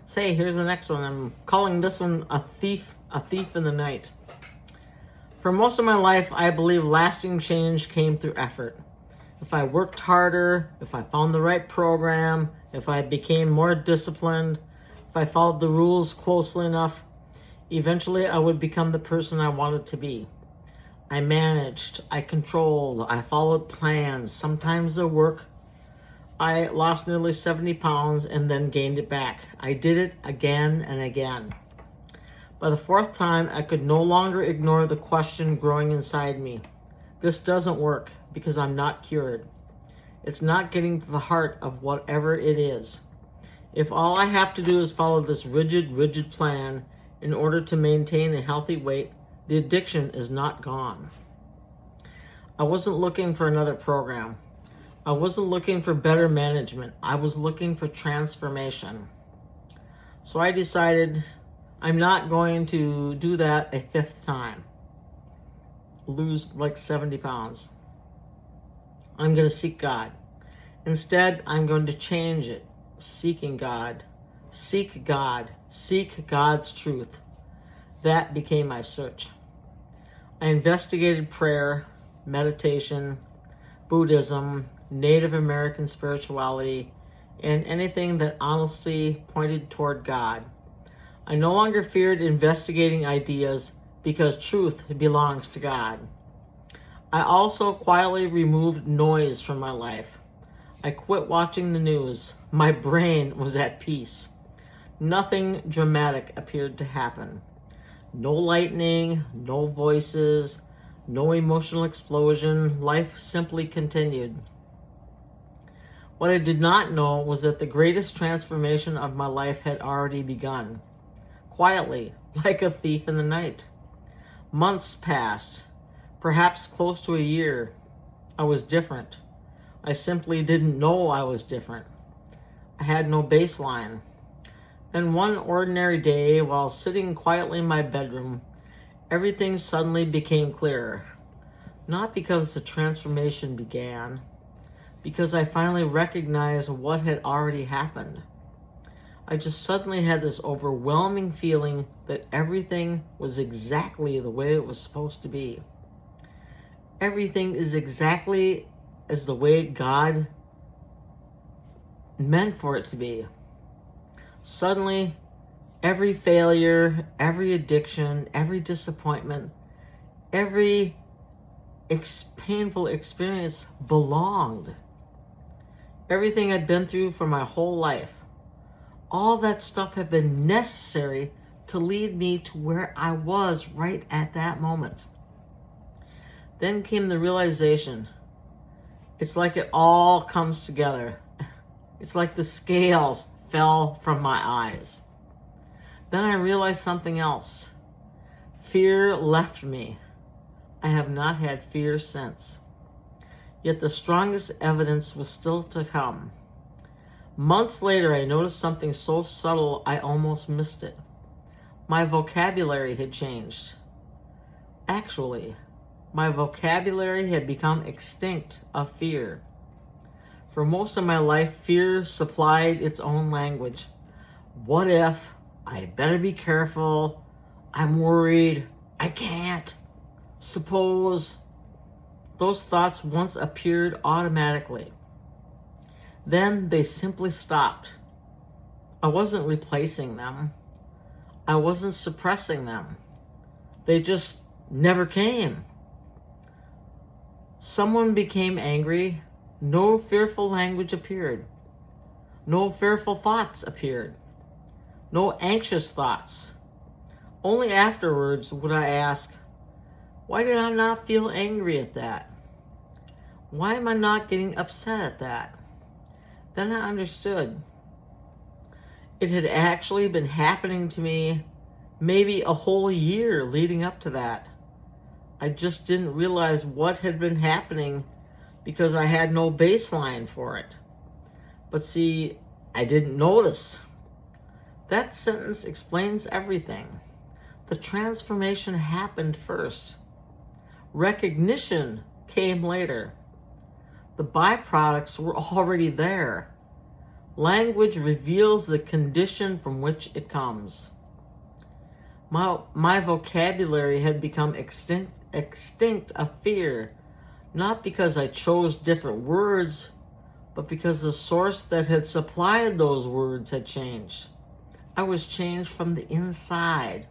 Say, here's the next one. I'm calling this one a thief in the night. For most of my life, I believe lasting change came through effort. If I worked harder, if I found the right program, if I became more disciplined, if I followed the rules closely enough, eventually I would become the person I wanted to be. I managed, I controlled, I followed plans. Sometimes they work. I lost nearly 70 pounds and then gained it back. I did it again and again. By the fourth time, I could no longer ignore the question growing inside me. This doesn't work because I'm not cured. It's not getting to the heart of whatever it is. If all I have to do is follow this rigid plan in order to maintain a healthy weight, the addiction is not gone. I wasn't looking for another program. I wasn't looking for better management. I was looking for transformation. So I decided I'm not going to do that a fifth time. Lose like 70 pounds. I'm going to seek God. Instead, I'm going to change it. Seeking God. Seek God. Seek God's truth. That became my search. I investigated prayer, meditation, Buddhism, Native American spirituality, and anything that honestly pointed toward God. I no longer feared investigating ideas because truth belongs to God. I also quietly removed noise from my life. I quit watching the news. My brain was at peace. Nothing dramatic appeared to happen. No lightning, no voices, no emotional explosion. Life simply continued. What I did not know was that the greatest transformation of my life had already begun. Quietly, like a thief in the night. Months passed, perhaps close to a year. I was different. I simply didn't know I was different. I had no baseline. Then one ordinary day, while sitting quietly in my bedroom, everything suddenly became clearer. Not because the transformation began, because I finally recognized what had already happened. I just suddenly had this overwhelming feeling that everything was exactly the way it was supposed to be. Everything is exactly as the way God meant for it to be. Suddenly, every failure, every addiction, every disappointment, every painful experience belonged. Everything I'd been through for my whole life, all that stuff had been necessary to lead me to where I was right at that moment. Then came the realization. It's like it all comes together. It's like the scales fell from my eyes. Then I realized something else. Fear left me. I have not had fear since. Yet the strongest evidence was still to come. Months later, I noticed something so subtle I almost missed it. My vocabulary had changed. Actually, my vocabulary had become extinct of fear. For most of my life, fear supplied its own language. What if? I better be careful. I'm worried. I can't. Suppose. Those thoughts once appeared automatically. Then they simply stopped. I wasn't replacing them. I wasn't suppressing them. They just never came. Someone became angry. No fearful language appeared. No fearful thoughts appeared. No anxious thoughts. Only afterwards would I ask, why did I not feel angry at that? Why am I not getting upset at that? Then I understood. It had actually been happening to me maybe a whole year leading up to that. I just didn't realize what had been happening because I had no baseline for it. But see, I didn't notice. That sentence explains everything. The transformation happened first. Recognition came later. The byproducts were already there. Language reveals the condition from which it comes. My vocabulary had become extinct of fear, not because I chose different words, but because the source that had supplied those words had changed. I was changed from the inside.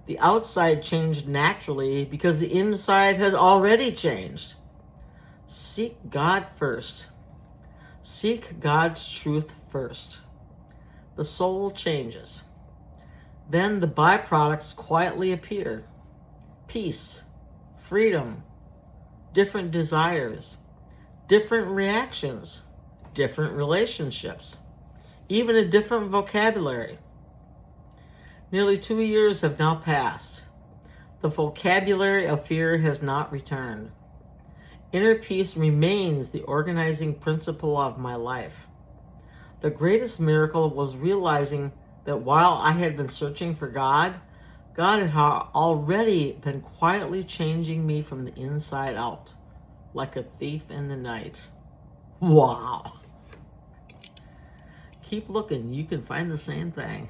The outside changed naturally because the inside had already changed. Seek God first. Seek God's truth first. The soul changes. Then the byproducts quietly appear. Peace, freedom, different desires, different reactions, different relationships, even a different vocabulary. Nearly 2 years have now passed. The vocabulary of fear has not returned. Inner peace remains the organizing principle of my life. The greatest miracle was realizing that while I had been searching for God, God had already been quietly changing me from the inside out, like a thief in the night. Wow. Keep looking, you can find the same thing.